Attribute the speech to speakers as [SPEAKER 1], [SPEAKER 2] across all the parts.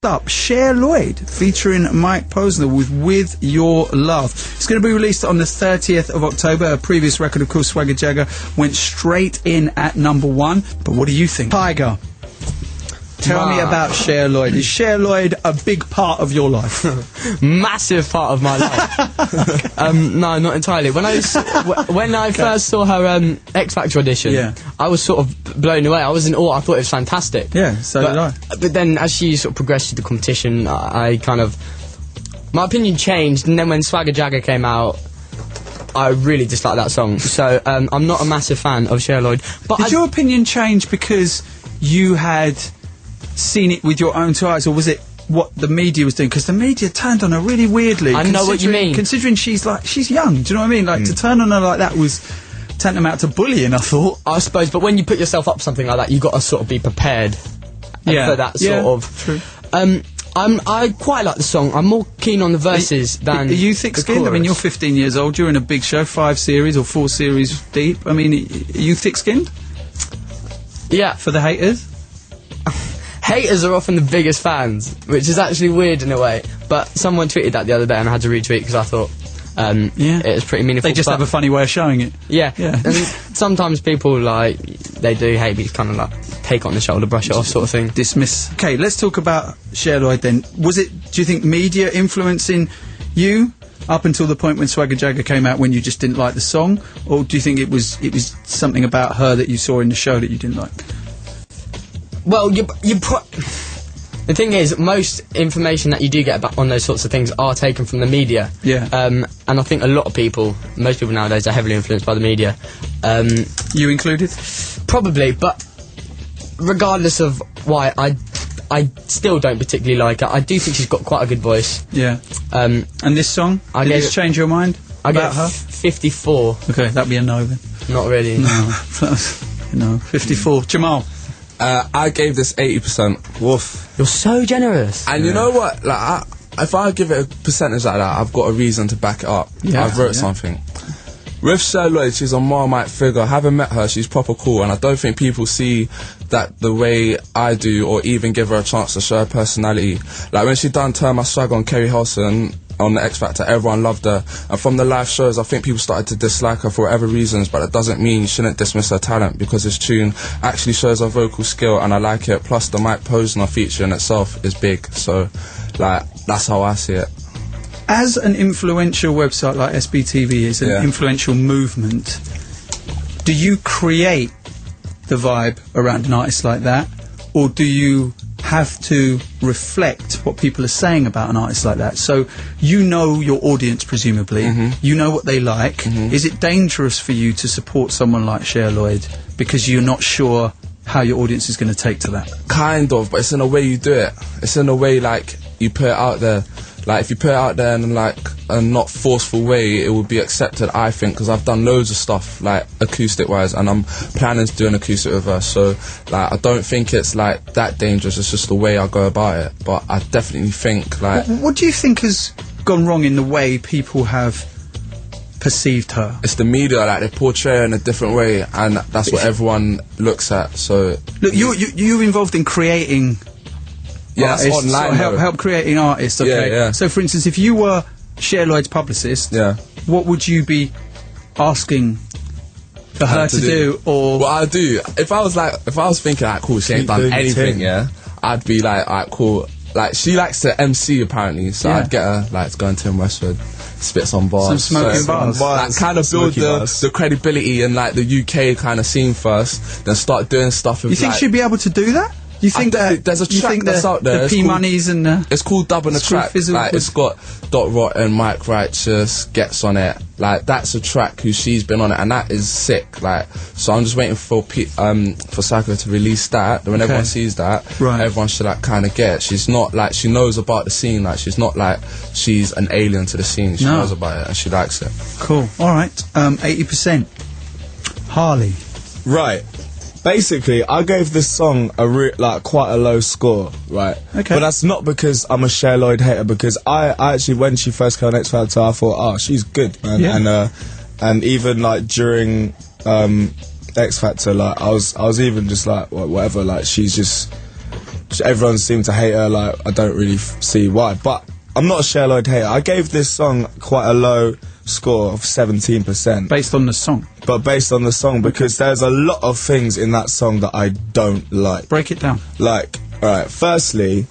[SPEAKER 1] up Cher Lloyd featuring Mike Posner with Your Love. It's going to be released on the 30th of October. A previous record, of course, Swagger Jagger, went straight in at #1. But what do you think? Tiger, tell me about Cher Lloyd. Is Cher Lloyd a big part of your life?
[SPEAKER 2] Massive part of my life. No, not entirely. When I first saw her X Factor audition, I was sort of blown away. I was in awe. I thought it was fantastic.
[SPEAKER 1] Yeah, so did I.
[SPEAKER 2] But then, as she sort of progressed through the competition, my opinion changed. And then when Swagger Jagger came out, I really disliked that song. So I'm not a massive fan of Cher Lloyd. But
[SPEAKER 1] did your opinion change because you had seen it with your own two eyes, or was it what the media was doing? Because the media turned on her really weirdly.
[SPEAKER 2] I know what you mean.
[SPEAKER 1] Considering she's young, do you know what I mean? Like, to turn on her like that was tantamount to bullying, I thought.
[SPEAKER 2] I suppose, but when you put yourself up for something like that, you got to sort of be prepared for that sort of.
[SPEAKER 1] True.
[SPEAKER 2] I quite like the song. I'm more keen on the verses than.
[SPEAKER 1] Are you thick-skinned? I mean, you're 15 years old. You're in a big show, 5 series or 4 series deep. I mean, are you thick-skinned?
[SPEAKER 2] Yeah.
[SPEAKER 1] For the haters?
[SPEAKER 2] Haters are often the biggest fans, which is actually weird in a way. But someone tweeted that the other day, and I had to retweet because I thought it was pretty meaningful.
[SPEAKER 1] They just have a funny way of showing it.
[SPEAKER 2] Yeah. And sometimes people they do hate, but it's kind of like take it on the shoulder, brush it off, sort of thing. Dismiss.
[SPEAKER 1] Okay, let's talk about Cher Lloyd then. Do you think media influencing you up until the point when Swagger Jagger came out, when you just didn't like the song, or do you think it was something about her that you saw in the show that you didn't like?
[SPEAKER 2] Well, the thing is, most information that you do get about on those sorts of things are taken from the media.
[SPEAKER 1] Yeah.
[SPEAKER 2] And I think most people nowadays are heavily influenced by the media.
[SPEAKER 1] You included?
[SPEAKER 2] Probably, but regardless of why, I still don't particularly like her. I do think she's got quite a good voice.
[SPEAKER 1] Yeah. And this song? Did this change your mind about her?
[SPEAKER 2] 54.
[SPEAKER 1] Okay, that'd be a no then.
[SPEAKER 2] Not really.
[SPEAKER 1] No. 54. Jamal?
[SPEAKER 3] I gave this 80%. Woof.
[SPEAKER 2] You're so generous.
[SPEAKER 3] And you know what? Like, if I give it a percentage like that, I've got a reason to back it up.
[SPEAKER 1] Yeah,
[SPEAKER 3] I've wrote something. With Cher Lloyd, she's a Marmite figure. Having met her, she's proper cool, and I don't think people see that the way I do, or even give her a chance to show her personality. Like, when she done Turn My Swag on Kerry Holson on the X Factor, everyone loved her, and from the live shows, I think people started to dislike her for whatever reasons, but that doesn't mean you shouldn't dismiss her talent, because this tune actually shows her vocal skill, and I like it. Plus, the Mike Posner feature in itself is big, so, like, that's how I see it.
[SPEAKER 1] As an influential website like SBTV is an influential movement, do you create the vibe around an artist like that, or do you have to reflect what people are saying about an artist like that? So you know your audience, presumably. You know what they like. Is it dangerous for you to support someone like Cher Lloyd because you're not sure how your audience is going to take to that?
[SPEAKER 3] Kind of, but it's in a way you do it. It's in a way, like, you put it out there. Like, if you put it out there in, like, a not forceful way, it will be accepted, I think, because I've done loads of stuff, like, acoustic-wise, and I'm planning to do an acoustic with her, so, like, I don't think it's, like, that dangerous. It's just the way I go about it, but I definitely think, like...
[SPEAKER 1] What do you think has gone wrong in the way people have perceived her?
[SPEAKER 3] It's the media, like, they portray her in a different way, and that's what everyone looks at, so...
[SPEAKER 1] Look, you're involved in creating...
[SPEAKER 3] Yeah, it's online.
[SPEAKER 1] So help creating artists, okay?
[SPEAKER 3] Yeah.
[SPEAKER 1] So, for instance, if you were Cher Lloyd's publicist, what would you be asking for her to do? Or
[SPEAKER 3] what I do, if I was thinking, like, cool, she ain't done anything, I'd be like, alright, cool. Like, she likes to MC apparently, so I'd get her, like, to go into Tim Westwood, spit some bars,
[SPEAKER 1] some smoking bars,
[SPEAKER 3] like, kind of build the credibility in, like, the UK kind of scene first, then start doing stuff with,
[SPEAKER 1] you think she'd be able to do that? You think that
[SPEAKER 3] there's a track that's out there?
[SPEAKER 1] The P Moneys and
[SPEAKER 3] it's called Dubbing the Track. Like, it's got Dot Rotten, Mike Righteous, Gets on it. Like, that's a track who she's been on it, and that is sick. Like, so I'm just waiting for Psycho to release that. When everyone sees that, everyone should, like, kind of get it. She's not like, she knows about the scene. Like, she's not like she's an alien to the scene. She knows about it and she likes it.
[SPEAKER 1] Cool. All right. 80%. Harley.
[SPEAKER 4] Right. Basically, I gave this song quite a low score, right? Okay. But that's not because I'm a Cher Lloyd hater, because I actually, when she first came on X Factor, I thought, oh, she's good, man. Yeah. And even, like, during X Factor, like, I was even just like, whatever, like, she's just everyone seemed to hate her. Like, I don't really see why, but I'm not a Cher Lloyd hater. I gave this song quite a low score of 17%.
[SPEAKER 1] Based on the song?
[SPEAKER 4] But based on the song, because there's a lot of things in that song that I don't like.
[SPEAKER 1] Break it down.
[SPEAKER 4] Like, alright, firstly,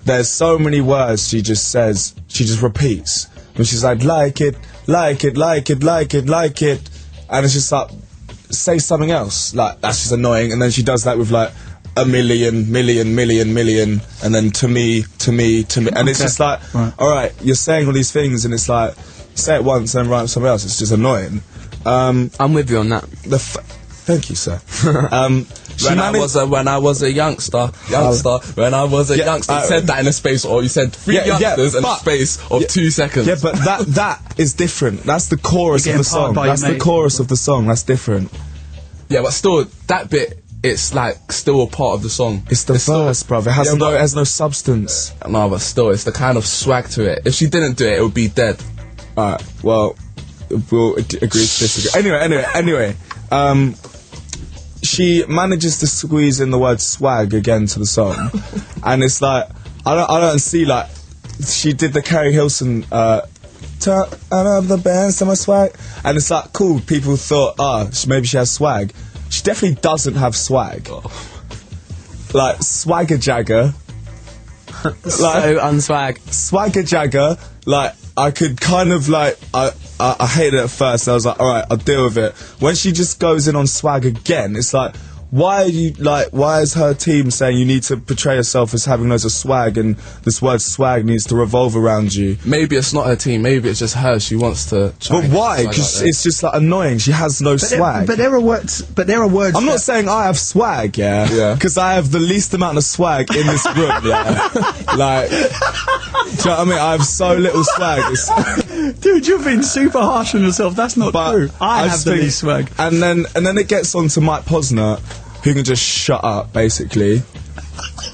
[SPEAKER 4] there's so many words she just says, she just repeats. When she's like it, like it, like it, like it, like it. And it's just like, say something else. Like, that's just annoying. And then she does that with like, a million, and then to me, and it's just like, all right, you're saying all these things, and it's like, say it once and write something else. It's just annoying.
[SPEAKER 2] I'm with you on that.
[SPEAKER 4] Thank you, sir.
[SPEAKER 3] When I was a youngster, when I was a youngster, you said that in a space, or you said three youngsters in a space of 2 seconds.
[SPEAKER 4] Yeah, but that is different. That's the chorus of the song. That's the chorus of the song. That's different.
[SPEAKER 3] Yeah, but still, that bit. It's like still a part of the song.
[SPEAKER 4] It's the verse, bruv. It has no substance.
[SPEAKER 3] No, but still, it's the kind of swag to it. If she didn't do it, it would be dead.
[SPEAKER 4] Alright, well, we'll agree to disagree. Anyway, she manages to squeeze in the word swag again to the song, and it's like I don't see, like, she did the Carrie Hilson turn up the band, some swag, and it's like, cool. People thought, maybe she has swag. She definitely doesn't have swag. Like, Swagger Jagger.
[SPEAKER 2] Like, so unswag.
[SPEAKER 4] Swagger Jagger, like, I could kind of, like, I hated it at first. I was like, alright, I'll deal with it. When she just goes in on swag again, it's like, why is her team saying you need to portray yourself as having loads of swag, and this word swag needs to revolve around you?
[SPEAKER 3] Maybe it's not her team, maybe it's just her. She wants to try.
[SPEAKER 4] But why? Because it's just like annoying. She has no swag.
[SPEAKER 1] But there are words.
[SPEAKER 4] I'm not saying I have swag, yeah. Because I have the least amount of swag in this room, yeah. Like, do you know what I mean? I have so little swag.
[SPEAKER 1] Dude, you're being super harsh on yourself. That's not true. I have the least swag.
[SPEAKER 4] And then it gets on to Mike Posner, who can just shut up, basically.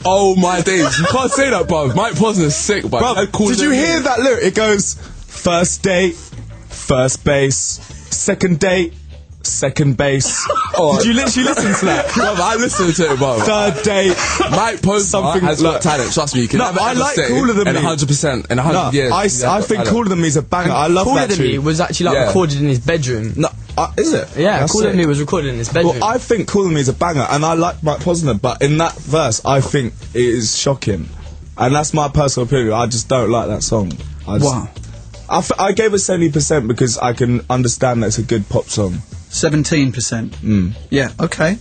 [SPEAKER 3] Oh my days, you can't say that, bruv. Mike Posner's sick, bruv.
[SPEAKER 4] Did you hear that lyric? It goes, first date, first base, second date, second base. Did you literally listen to that?
[SPEAKER 3] Bruv, I listened to it, bruv.
[SPEAKER 4] Third date.
[SPEAKER 3] Mike Posner has got talent, trust me. You can never
[SPEAKER 4] I like Cooler Than Me.
[SPEAKER 3] 100%, in 100 years.
[SPEAKER 4] I think Cooler Than Me is a banger. I love that tune.
[SPEAKER 2] Cooler Than Me was actually like recorded in his bedroom.
[SPEAKER 4] No, is it?
[SPEAKER 2] Yeah, Cooler Than Me was recorded in his bedroom.
[SPEAKER 4] Well, I think Cooler Than Me is a banger, and I like Mike Posner, but in that verse, I think it is shocking. And that's my personal opinion. I just don't like that song.
[SPEAKER 1] Wow.
[SPEAKER 4] I gave it 70% because I can understand that it's a good pop song.
[SPEAKER 1] 17%. Yeah, okay.